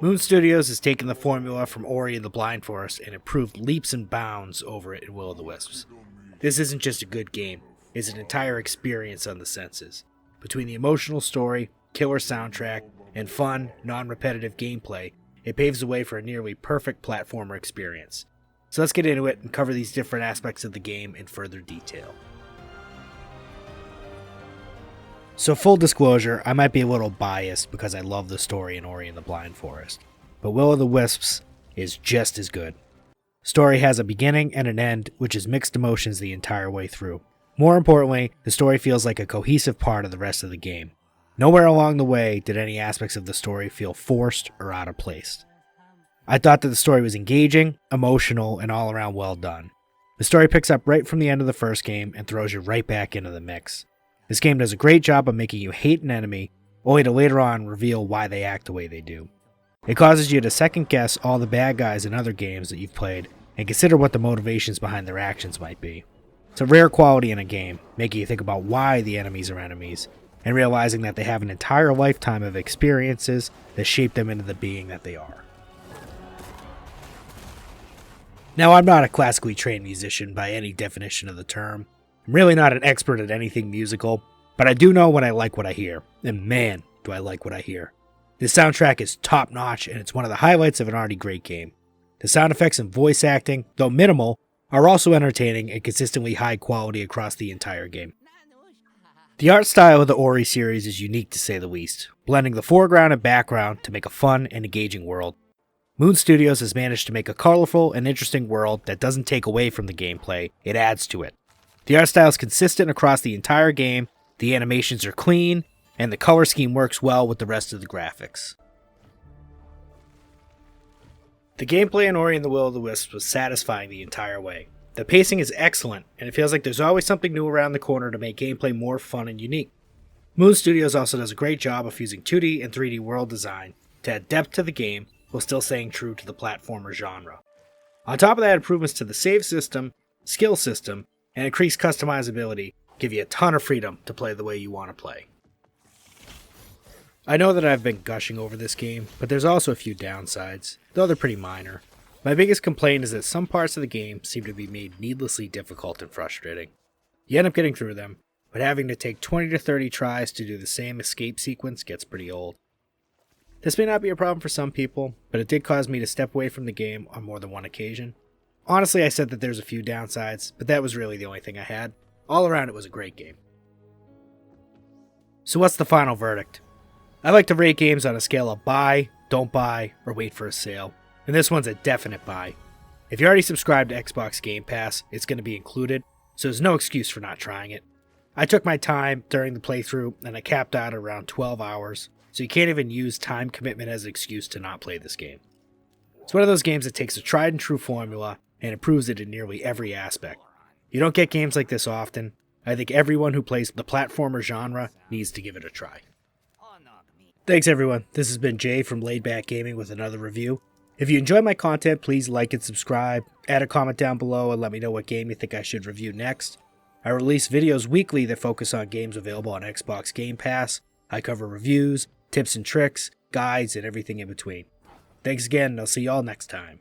Moon Studios has taken the formula from Ori and the Blind Forest and improved leaps and bounds over it in Will of the Wisps. This isn't just a good game, it's an entire experience on the senses. Between the emotional story, killer soundtrack, and fun, non-repetitive gameplay, it paves the way for a nearly perfect platformer experience. So let's get into it and cover these different aspects of the game in further detail. So full disclosure, I might be a little biased because I love the story in Ori and the Blind Forest, but Will of the Wisps is just as good. Story has a beginning and an end, which is mixed emotions the entire way through. More importantly, the story feels like a cohesive part of the rest of the game. Nowhere along the way did any aspects of the story feel forced or out of place. I thought that the story was engaging, emotional, and all around well done. The story picks up right from the end of the first game and throws you right back into the mix. This game does a great job of making you hate an enemy, only to later on reveal why they act the way they do. It causes you to second guess all the bad guys in other games that you've played and consider what the motivations behind their actions might be. It's a rare quality in a game, making you think about why the enemies are enemies, and realizing that they have an entire lifetime of experiences that shape them into the being that they are. Now, I'm not a classically trained musician by any definition of the term. I'm really not an expert at anything musical, but I do know when I like what I hear, and man, do I like what I hear. This soundtrack is top-notch, and it's one of the highlights of an already great game. The sound effects and voice acting, though minimal, are also entertaining and consistently high quality across the entire game. The art style of the Ori series is unique to say the least, blending the foreground and background to make a fun and engaging world. Moon Studios has managed to make a colorful and interesting world that doesn't take away from the gameplay, it adds to it. The art style is consistent across the entire game, the animations are clean, and the color scheme works well with the rest of the graphics. The gameplay in Ori and the Will of the Wisps was satisfying the entire way. The pacing is excellent, and it feels like there's always something new around the corner to make gameplay more fun and unique. Moon Studios also does a great job of fusing 2D and 3D world design to add depth to the game while still staying true to the platformer genre. On top of that, improvements to the save system, skill system, and increased customizability give you a ton of freedom to play the way you want to play. I know that I've been gushing over this game, but there's also a few downsides, though they're pretty minor. My biggest complaint is that some parts of the game seem to be made needlessly difficult and frustrating. You end up getting through them, but having to take 20 to 30 tries to do the same escape sequence gets pretty old. This may not be a problem for some people, but it did cause me to step away from the game on more than one occasion. Honestly, I said that there's a few downsides, but that was really the only thing I had. All around, it was a great game. So what's the final verdict? I like to rate games on a scale of buy, don't buy, or wait for a sale. And this one's a definite buy. If you already subscribed to Xbox Game Pass, it's going to be included, so there's no excuse for not trying it. I took my time during the playthrough, and I capped out around 12 hours, so you can't even use time commitment as an excuse to not play this game. It's one of those games that takes a tried and true formula and improves it in nearly every aspect. You don't get games like this often. I think everyone who plays the platformer genre needs to give it a try. Thanks everyone, this has been Jay from Laid Back Gaming with another review. If you enjoy my content, please like and subscribe, add a comment down below and let me know what game you think I should review next. I release videos weekly that focus on games available on Xbox Game Pass. I cover reviews, tips and tricks, guides, and everything in between. Thanks again, and I'll see y'all next time.